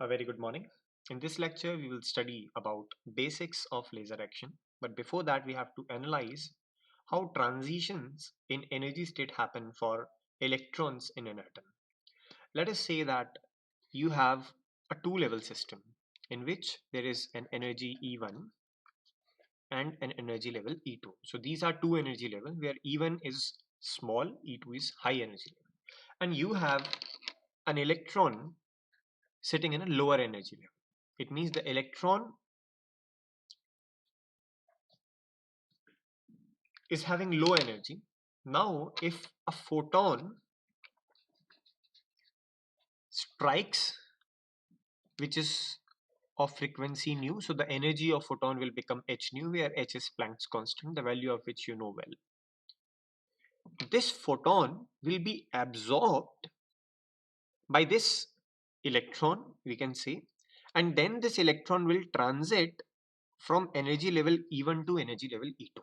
A very good morning. In this lecture, we will study about basics of laser action. But before that, we have to analyze how transitions in energy state happen for electrons in an atom. Let us say that you have a two-level system in which there is an energy E1 and an energy level E2. So these are two energy levels where E1 is small, E2 is high energy level. And you have an electron sitting in a lower energy level. It means the electron is having low energy. Now, if a photon strikes, which is of frequency nu, so the energy of photon will become h nu, where h is Planck's constant, the value of which you know well. This photon will be absorbed by this electron, we can say, and then this electron will transit from energy level E1 to energy level E2.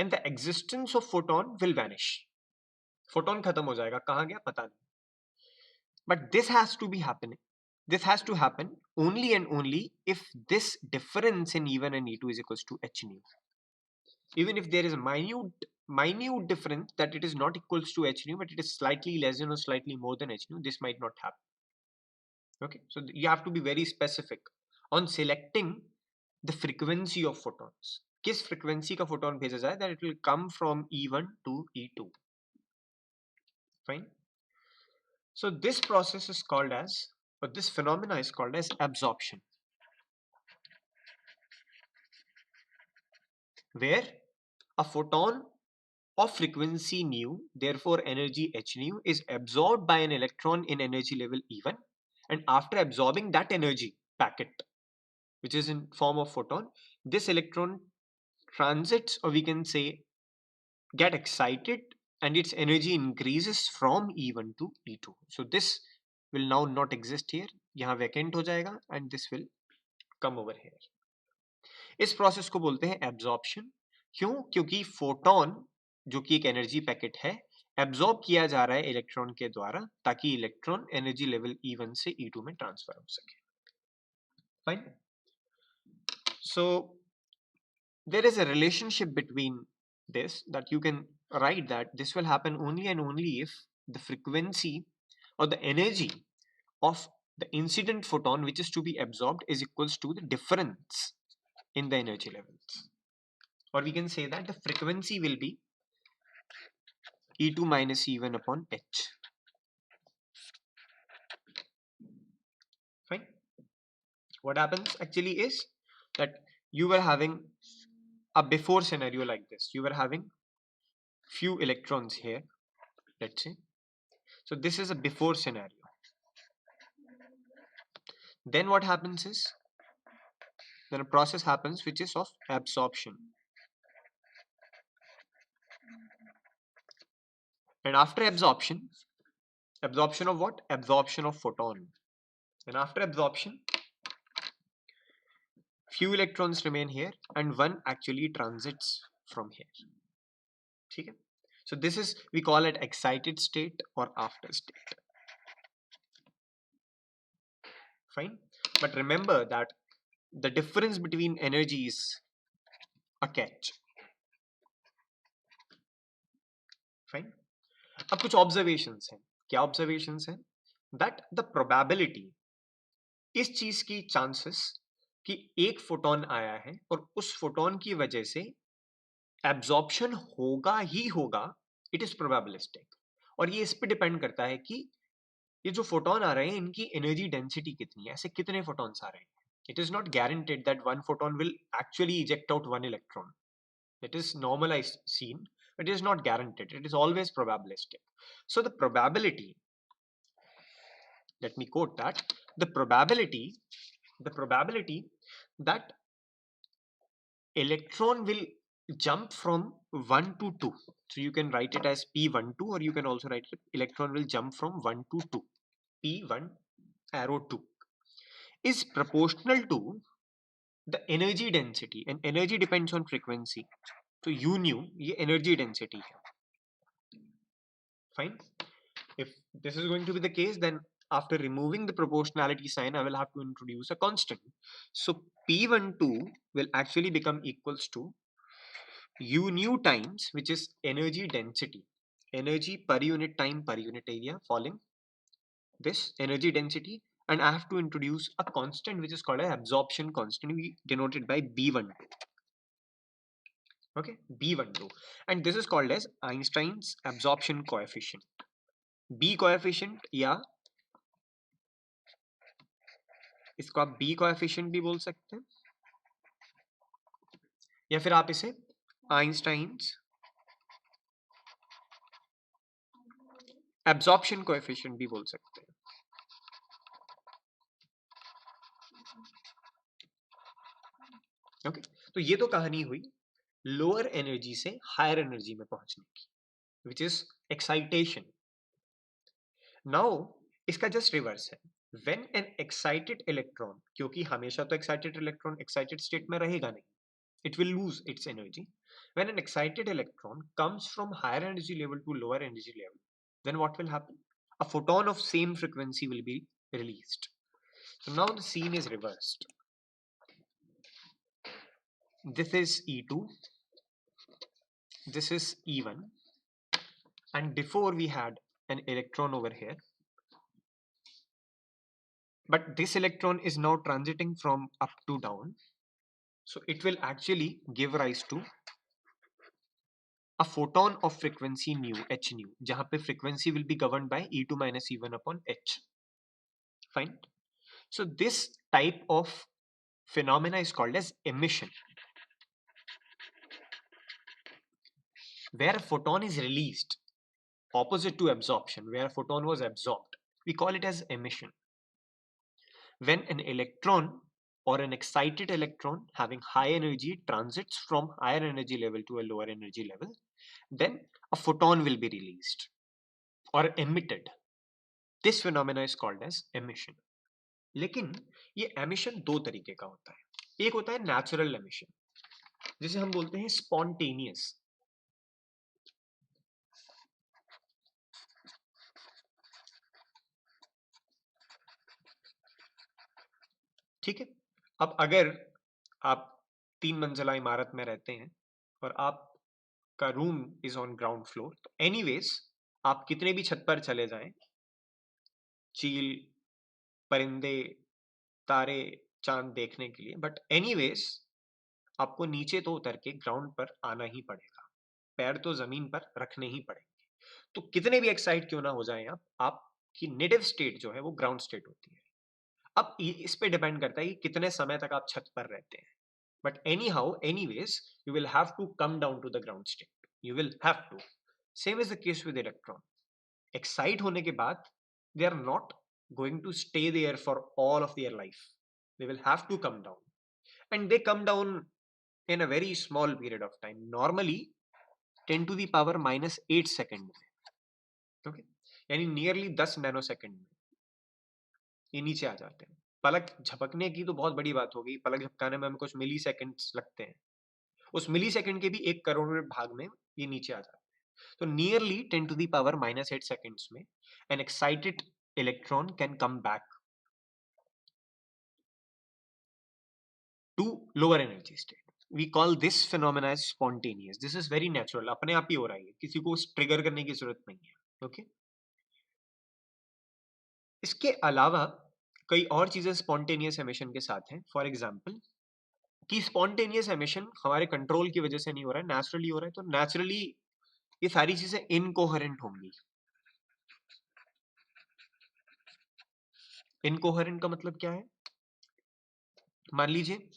And the existence of photon will vanish. Photon खत्म हो जाएगा, कहाँ गया पता नहीं. But this has to be happening. This has to happen only and only if this difference in E1 and E2 is equals to h nu. Even if there is a minute difference that it is not equals to h nu, but it is slightly less than or slightly more than h nu, this might not happen. Okay, so you have to be very specific on selecting the frequency of photons. किस frequency का photon भेजा जाए that it will come from E1 to E2. Fine. So this process is called as, or this phenomena is called as absorption, where a photon of frequency nu, therefore energy h nu, is absorbed by an electron in energy level E1, and after absorbing that energy packet, which is in form of photon, this electron transits, or we can say get excited, and its energy increases from E1 to E2. So this will now not exist here, यहाँ vacant हो जाएगा, and this will come over here. इस process को बोलते हैं absorption. क्यों? क्योंकि photon जो कि एक एनर्जी पैकेट है, एब्जॉर्ब किया जा रहा है इलेक्ट्रॉन के द्वारा, ताकि इलेक्ट्रॉन एनर्जी लेवल E1 से E2 में ट्रांसफर हो सके. Fine. So there is a relationship between this, that you can write that this will happen only and only if the frequency or the energy of the incident photon which is to be absorbed is equals to the difference in the energy levels, or we can say that the frequency will be E2 minus E1 upon H. Fine. What happens actually is that you were having a before scenario like this. You were having few electrons here, let's say. So this is a before scenario. Then what happens is, then a process happens which is of absorption. And after absorption, absorption of what? Absorption of photon. And after absorption, few electrons remain here and one actually transits from here. Okay? So this is, we call it excited state or after state. Fine. But remember that the difference between energies a catch. Fine. अब कुछ observations हैं. क्या observations हैं? That the probability, इस चीज की chances कि एक फोटोन आया है और उस फोटोन की वजह से एब्जॉर्प्शन होगा ही होगा, इट इज प्रोबेबिलिस्टिक. और ये इस पे डिपेंड करता है कि ये जो फोटोन आ रहे हैं इनकी एनर्जी डेंसिटी कितनी है, ऐसे कितने फोटोन्स आ रहे हैं. It is not guaranteed that one photon will actually eject out one electron. It is normalized seen, but it is not guaranteed. It is always probabilistic. So the probability, let me quote that, the probability that electron will jump from 1 to 2. So you can write it as P12, or you can also write it electron will jump from 1 to 2. P1 arrow 2 is proportional to the energy density, and energy depends on frequency. So u nu ये energy density है. Fine. If this is going to be the case, then After removing the proportionality sign, I will have to introduce a constant. So P12 will actually become equals to U nu times, which is energy density, energy per unit time per unit area, falling this energy density, and I have to introduce a constant which is called an absorption constant. We denote it by B12. Okay, B12, and this is called as Einstein's absorption coefficient. B coefficient या इसको आप B coefficient भी बोल सकते हैं, या फिर आप इसे Einstein's absorption coefficient भी बोल सकते हैं. ओके, तो ये तो कहानी हुई लोअर एनर्जी से हायर एनर्जी में पहुंचने की, विच इज एक्साइटेशन. नाउ इसका जस्ट रिवर्स है. व्हेन एन एक्साइटेड इलेक्ट्रॉन, क्योंकि हमेशा तो एक्साइटेड इलेक्ट्रॉन एक्साइटेड स्टेट में रहेगा नहीं, it will lose its energy. When an excited electron comes from higher energy level to lower energy level, then what will happen? A photon of same frequency will be released. So now the scene is reversed. This is E2, this is E1, and before we had an electron over here, but this electron is now transiting from up to down, so it will actually give rise to a photon of frequency nu, h nu, जहां पे frequency will be governed by E2 minus E1 upon h. Fine. So this type of phenomena is called as emission, where a photon is released, opposite to absorption, where a photon was absorbed. We call it as emission. When an electron or an excited electron having high energy transits from higher energy level to a lower energy level, then a photon will be released or emitted. This phenomena is called as emission. लेकिन ये emission दो तरीके का होता है. एक होता है नेचुरल एमिशन, जिसे हम बोलते हैं स्पॉन्टेनियस. ठीक है. अब अगर आप 3 मंजिला इमारत में रहते हैं और आपका room is on ground floor, तो एनीवेज आप कितने भी छत पर चले जाएं, चील, परिंदे, तारे, चांद देखने के लिए, बट एनीवेज आपको नीचे तो उतर के ग्राउंड पर आना ही पड़ेगा, पैर तो जमीन पर रखने ही पड़ेंगे. तो कितने भी एक्साइट क्यों ना हो जाएं आपकी नेटिव स्टेट जो है वो ग्राउंड स्टेट होती है. अब इस पे डिपेंड करता है कि कितने समय तक आप छत पर रहते हैं. But anyhow anyways you will have to come down to the ground state. You will have to. Same is the case with electron. Excite होने के बाद they are not going to stay there for all of their life. They will have to come down, and they come down in a very small period of time, normally 10 to the power minus 8 second में. Okay, यानी nearly 10 nano second में ये नीचे आ जाते हैं. पलक झपकने की तो बहुत बड़ी बात हो गई, पलक झपकाने में हमें कुछ मिली सेकेंड्स लगते हैं, उस मिली सेकेंड के भी 1 करोड़ भाग में ये नीचे आ जाते हैं. तो nearly 10 to the power minus 8 seconds में an excited electron can come back to lower energy state. We call this phenomena as spontaneous. This is very natural, अपने आप ही हो रहा है, किसी को ट्रिगर करने की जरूरत नहीं है. ओके, इसके अलावा कई और चीजें स्पॉन्टेनियस एमिशन के साथ हैं. फॉर एग्जाम्पल कि स्पॉन्टेनियस एमिशन हमारे कंट्रोल की वजह से नहीं हो रहा है, नेचुरली हो रहा है. तो नेचुरली ये सारी चीजें इनकोहेरेंट होंगी. इनकोहेरेंट का मतलब क्या है? मान लीजिए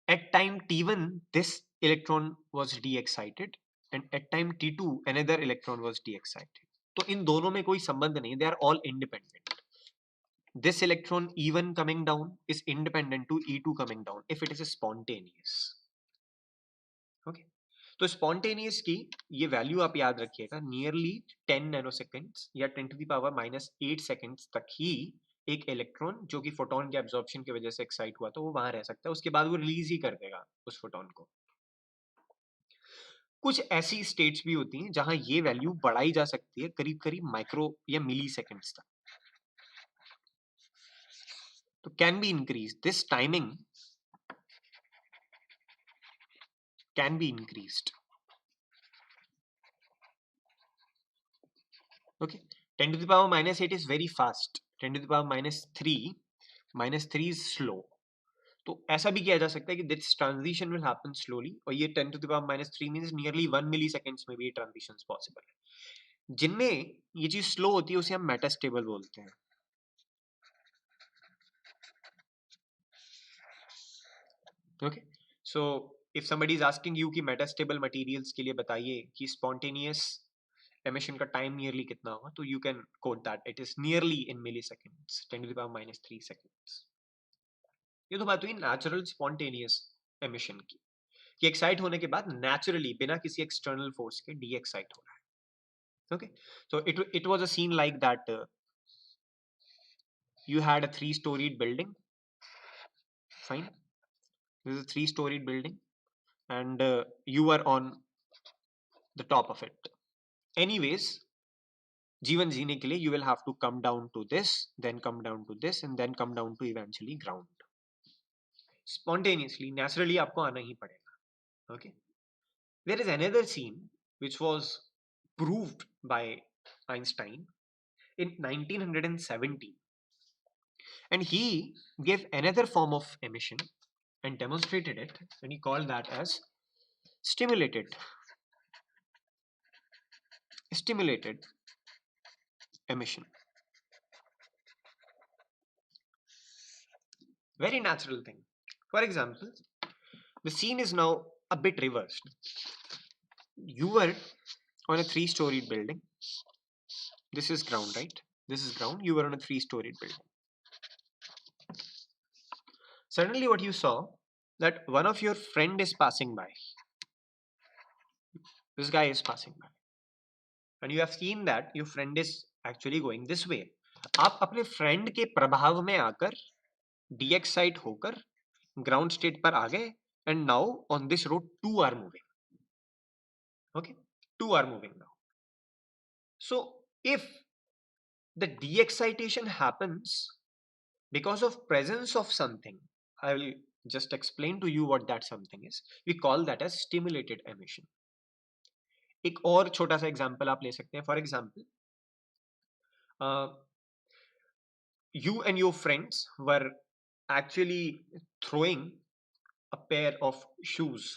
at time t1 this electron was de-excited and at time t2 another electron was de-excited. तो इन दोनों में कोई संबंध नहीं. they are all independent. This electron E1 coming down is independent to E2 coming down if it is spontaneous. Okay, तो spontaneous की ये value आप याद रखिएगा, नियरली 10 नैनोसेकेंड्स या 10 to the power minus 8 seconds तक ही एक इलेक्ट्रॉन जो कि फोटोन के एब्जॉर्प्शन की वजह से एक्साइट हुआ तो वो वहां रह सकता है. उसके बाद वो रिलीज ही कर देगा उस फोटोन को. कुछ ऐसी स्टेट्स भी होती हैं जहां ये वैल्यू बढ़ाई जा सकती है करीब करीब माइक्रो या मिली सेकेंड्स तक. तो can be increased. This timing can be increased. Okay, 10 to the power minus 8 is very fast. 10 to the power minus 3 is slow. तो ऐसा भी किया जा सकता है कि this transition will happen slowly, और ये 10 to the power minus 3 means nearly 1 milliseconds में भी ये ट्रांजिशंस पॉसिबल है. जिनमें ये चीज स्लो होती है उसे हम मेटास्टेबल बोलते हैं. Okay, so if somebody is asking you कि मेटास्टेबल मटेरियल्स के लिए बताइए कि स्पॉन्टेनियस एमिशन का टाइम नियरली कितना होगा, तो you can quote that it is nearly in milliseconds, 10 to the power minus 3 seconds. ये तो बात हुई नेचुरल स्पॉन्टेनियस एमिशन की, कि एक्साइट होने के बाद नेचुरली बिना किसी एक्सटर्नल फोर्स के डी एक्साइट हो रहा है. Okay, so it was a scene like that. You had a 3-storied building. Fine, this is a 3-storied building, and you were on the top of it. Anyways, जीवन जीने के लिए you will have to come down to this, then come down to this, and then come down to eventually ground. Spontaneously, naturally आपको आना ही पड़ेगा. Okay, there is another scene which was proved by Einstein in 1970. And he gave another form of emission and demonstrated it, and he called that as stimulated emission. Very natural thing. For example, the scene is now a bit reversed. You were on a 3-storied building. This is ground, right? This is ground. You were on a 3-storied building. Suddenly what you saw, that one of your friend is passing by. This guy is passing by, and you have seen that your friend is actually going this way. आप अपने friend के प्रभाव में आकर डीएक्साइट होकर ground state पर आ गए, and now on this road 2 are moving. Okay, 2 are moving now. So if the de-excitation happens because of presence of something, I will just explain to you what that something is. We call that as stimulated emission. एक और छोटा सा example आप ले सकते हैं. For example, you and your friends were actually throwing a pair of shoes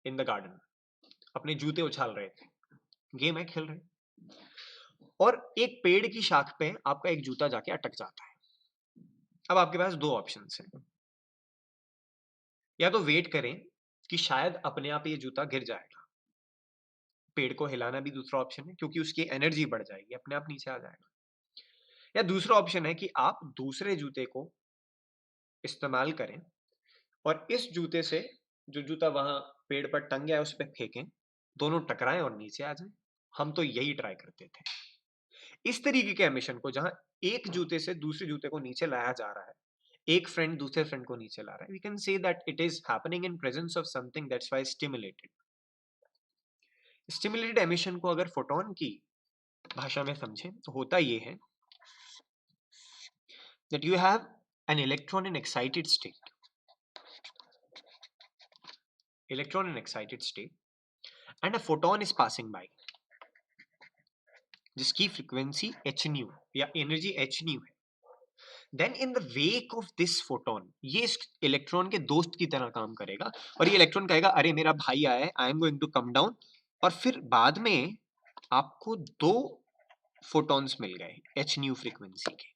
in the garden. अपने जूते उछाल रहे थे, गेम है, खेल रहे, और एक पेड़ की शाख पे आपका एक जूता जाके अटक जाता है. अब आपके पास 2 ऑप्शंस हैं. या तो वेट करें कि शायद अपने आप ये जूता गिर जाएगा. पेड़ को हिलाना भी दूसरा ऑप्शन है, क्योंकि उसकी एनर्जी बढ़ जाएगी, अपने आप नीचे आ जाएगा. या दूसरा ऑप्शन है कि आप दूसरे जूते को इस्तेमाल करें और इस जूते से जो जूता वहां पेड़ पर टंग गया है उस पर फेंकें, दोनों टकराएं और नीचे आ जाएं. हम तो यही ट्राई करते थे. इस तरीके के एमिशन को, जहां एक जूते से दूसरे जूते को नीचे लाया जा रहा है, एक फ्रेंड दूसरे फ्रेंड को नीचे ला रहा है, we can say that it is happening in presence of something, that's why stimulated. Stimulated emission को अगर फोटोन की भाषा में समझें तो होता ये है that you have an electron in excited state, and a photon is passing by जिसकी फ्रीक्वेंसी h nu या एनर्जी h nu है. Then in the wake of this photon, ये इस इलेक्ट्रॉन के दोस्त की तरह काम करेगा, और ये इलेक्ट्रॉन कहेगा अरे मेरा भाई आया है, I am going to come down. और फिर बाद में आपको 2 फोटॉन्स मिल गए h nu फ्रीक्वेंसी के,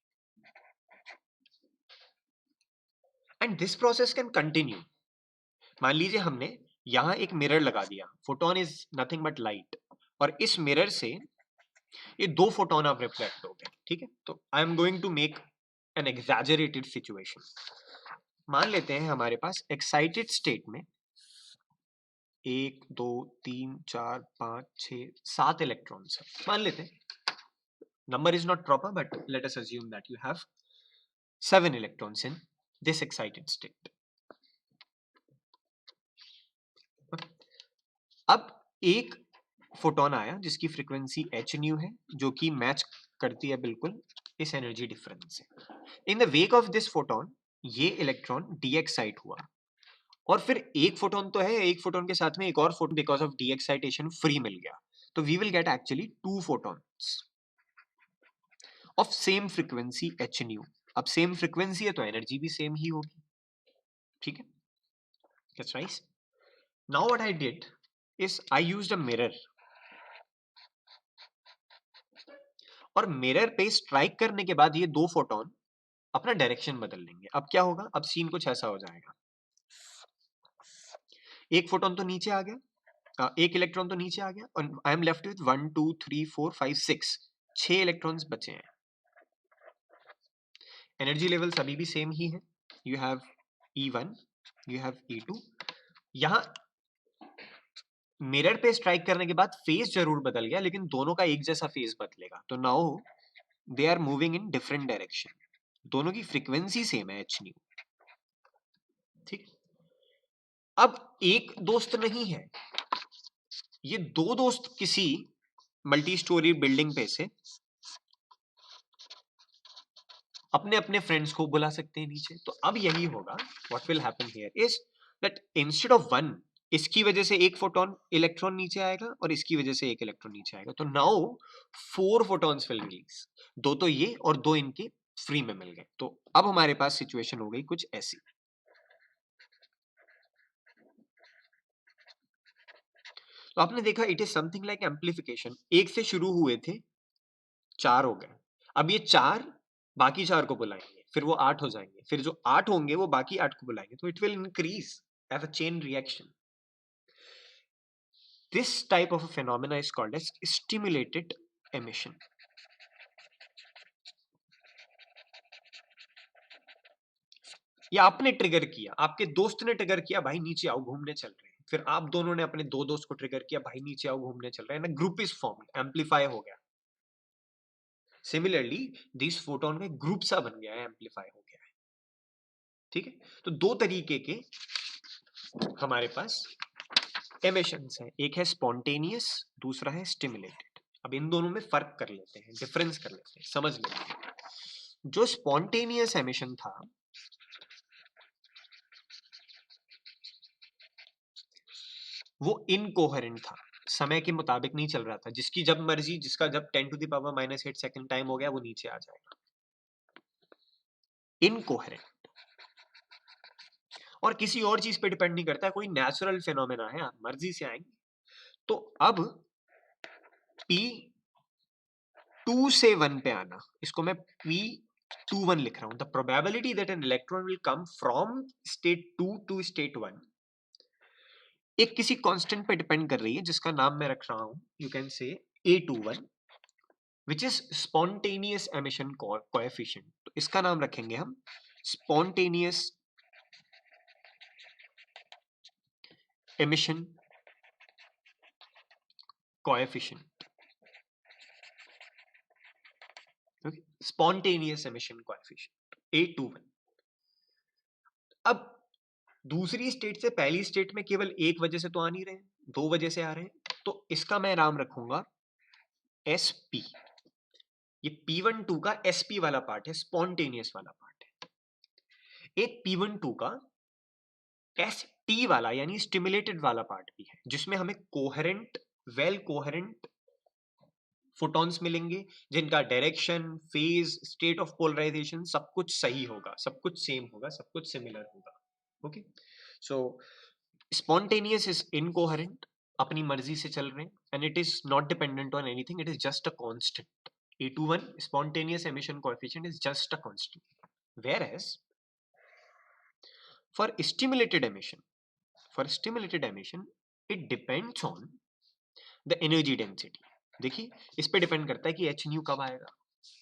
and this process can continue. मान लीजिए हमने यहां एक मिरर लगा दिया, photon is nothing but light, और इस मिरर से ये 2 फोटोन आप रिफ्लेक्ट हो गए. ठीक है, तो I am going to make an exaggerated situation. मान लेते हैं हमारे पास एक्साइटेड स्टेट में 1 2 3 4 5 6 7 इलेक्ट्रॉन्स है. मान लेते हैं, number is not proper, but let us assume that you have 7 electrons in this excited state. अब एक फोटोन आया जिसकी फ्रीक्वेंसी h nu है, जो कि मैच करती है बिल्कुल इस एनर्जी डिफरेंस से. इन the wake of this photon ये इलेक्ट्रॉन डी एक्साइट हुआ, और फिर एक फोटोन तो है, एक फोटोन के साथ में एक और photon because of the excitation free मिल गया, तो we will get actually two photons of same frequency H nu. अब सेम फ्रीक्वेंसी है तो एनर्जी भी सेम ही होगी, ठीक है, that's nice. Now what I did is I used a mirror, और मिरर पे स्ट्राइक करने के बाद ये दो फोटोन अपना डायरेक्शन बदल लेंगे। अब क्या होगा, अब सीन कुछ ऐसा हो जाएगा, एक फोटोन तो नीचे आ गया, एक इलेक्ट्रॉन तो नीचे आ गया, और I am left with 1 2 3 4 5 6, 6 electrons बचे हैं। एनर्जी लेवल्स अभी भी सेम ही है, you have E1, you have E2। यहां मिरर पे स्ट्राइक करने के बाद फेज जरूर बदल गया, लेकिन दोनों का एक जैसा फेज बदलेगा, तो now they are moving in different direction, दोनों की फ्रीक्वेंसी सेम है एच न्यू, ठीक। अब एक दोस्त नहीं है, ये दो दोस्त किसी मल्टी स्टोरी बिल्डिंग पे से अपने अपने फ्रेंड्स को बुला सकते हैं नीचे। तो अब यही होगा, what will happen here is that instead of one, इसकी वजह से एक फोटोन इलेक्ट्रॉन नीचे आएगा और इसकी वजह से एक इलेक्ट्रॉन नीचे आएगा, तो नाउ 4 फोटॉन्स विल रिलीज, दो तो ये और दो इनके फ्री में मिल गए। तो अब हमारे पास सिचुएशन हो गई कुछ ऐसी। तो आपने देखा it is something like amplification, एक से शुरू हुए थे, 4 हो गए, अब ये 4 बाकी 4 को बुलाएंगे, फिर वो 8 हो जाएंगे, फिर जो 8 होंगे वो बाकी 8 को बुलाएंगे, तो it will increase as a chain reaction. This type of a phenomena is called as stimulated emission. ये आपने ट्रिगर किया, आपके दोस्त ने ट्रिगर किया, भाई नीचे आओ घूमने चल रहे हैं, फिर आप दोनों ने अपने दो दोस्त को ट्रिगर किया, भाई नीचे आओ घूमने चल रहे हैं, ना ग्रुप इज फॉर्म, एम्पलीफाई हो गया। सिमिलरली दिस फोटोन में ग्रुप सा बन गया है, एम्पलीफाई हो गया है, ठीक है। तो दो तरीके के हमारे पास एमिशंस हैं, एक है स्पॉन्टेनियस, दूसरा है स्टिमुलेटेड। अब इन दोनों में फर्क कर लेते हैं, डिफरेंस कर लेते हैं, समझ लेते हैं। जो स्पॉन्टेनियस एमिशन था वो इनकोहेरेंट था, समय के मुताबिक नहीं चल रहा था, जिसकी जब मर्जी, जिसका जब 10⁻⁻8 सेकंड टाइम हो गया वो नीचे आ जाएगा, इनकोहेरेंट। और किसी और चीज पे डिपेंड नहीं करता, कोई नेचुरल फिनोमेना है, आप मर्जी से आएंगे। तो अब P2 से 1 पे आना, इसको मैं P21 लिख रहा हूं, the probability that an electron will come from state 2 to state 1 एक किसी कांस्टेंट पे डिपेंड कर रही है, जिसका नाम मैं रख रहा हूं, you can say A21, which is spontaneous emission coefficient. तो इसका नाम रखेंगे हम spontaneous emission coefficient, spontaneous emission coefficient A21। अब दूसरी स्टेट से पहली स्टेट में केवल एक वजह से तो आ नहीं रहे हैं, दो वजह से आ रहे हैं, तो इसका मैं नाम रखूंगा SP। ये P12 का SP वाला पार्ट है, स्पॉन्टेनियस वाला पार्ट है। एक P12 का ST वाला यानी स्टिमुलेटेड वाला पार्ट भी है, जिसमें हमें कोहेरेंट, वेल कोहेरेंट फोटॉन्स मिलेंगे, जिनका direction, phase, state of polarization सब कुछ सही होगा, सब कुछ सेम होगा, सब कुछ सिमिलर होगा। Okay, so spontaneous is incoherent, अपनी मर्जी से चल रहे हैं, and it is not dependent on anything, it is just a constant. A21 spontaneous emission coefficient is just a constant, whereas for stimulated emission, it depends on the energy density। देखिए इस पे depend करता है कि H new कब आएगा,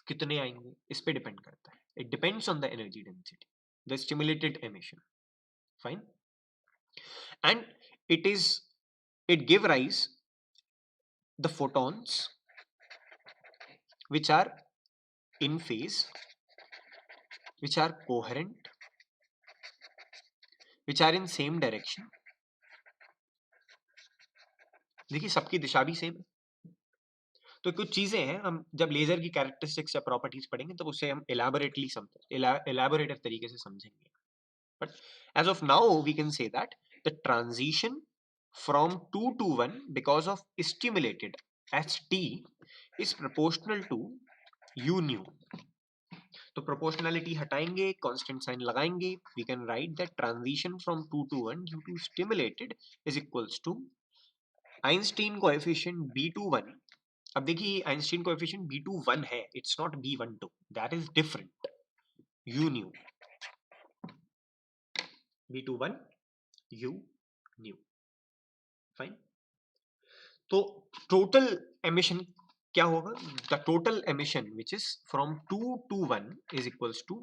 कितने आएंगे, इस पे डिपेंड करता है, it depends on the energy density, the stimulated emission, fine. And it is it give rise the photons which are in phase, which are coherent, which are in same direction। देखिए सबकी दिशा भी same है, तो कुछ चीजें हैं, हम जब लेजर की कैरेक्टरिस्टिक्स या प्रॉपर्टीज पढ़ेंगे तब उसे हम एलाबोरेटिव तरीके से समझेंगे. But as of now, we can say that the transition from 2 to 1 because of stimulated Ht is proportional to u nu. तो proportionality हटाएंगे, constant sign लगाएंगे, we can write that transition from 2 to 1 due to stimulated is equals to Einstein coefficient B21. अब देखिए Einstein coefficient B21 है, it's not B12, that is different. U nu B21 U nu. Fine. तो total emission क्या होगा? The total emission which is from 2 to 1 is equals to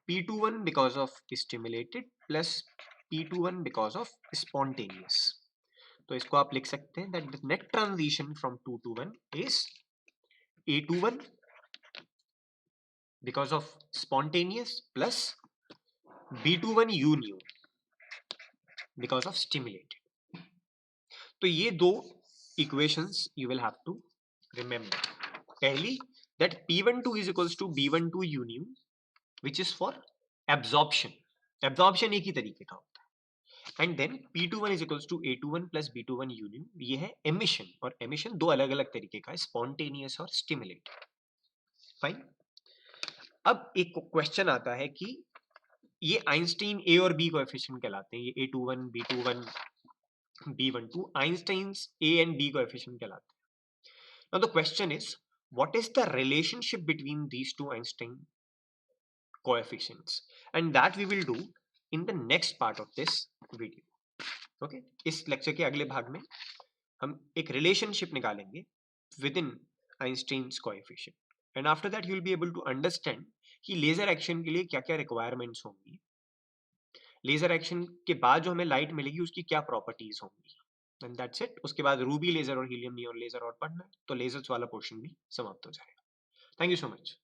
P21 because of stimulated plus P21 because of spontaneous. तो इसको आप लिख सकते हैं that the net transition from 2 to 1 is A21 because of spontaneous plus B21 U nu because of stimulated. तो ये दो equations you will have to remember. Pehli, that P12 is equals to B12 U nu, which is for absorption. Absorption एक ही तरीके का होता है. And then P21 is equals to A21 plus B21 U nu. ये है emission, और emission दो अलग अलग तरीके का है, spontaneous और stimulated. Fine. अब एक क्वेश्चन आता है कि ये आइंस्टाइन ए और बी कोएफिशिएंट कहलाते हैं, ये A21, B21, B12 Einstein's A and B coefficient कहलाते हैं. Now the question is, what is the relationship between these two Einstein coefficients? And that we will do in the next part of this video. Okay? इस lecture के अगले भाग में हम एक relationship निकालेंगे within Einstein's coefficient. And after that you will be able to understand कि laser action के लिए क्या क्या रिक्वायरमेंट्स होंगी, लेजर एक्शन के बाद जो हमें लाइट मिलेगी उसकी क्या प्रॉपर्टीज होंगी. And that's it. उसके बाद रूबी लेजर और हीलियम नियॉन लेजर और पढ़ना है, तो लेजर्स वाला पोर्शन भी समाप्त हो जाएगा. Thank you so much.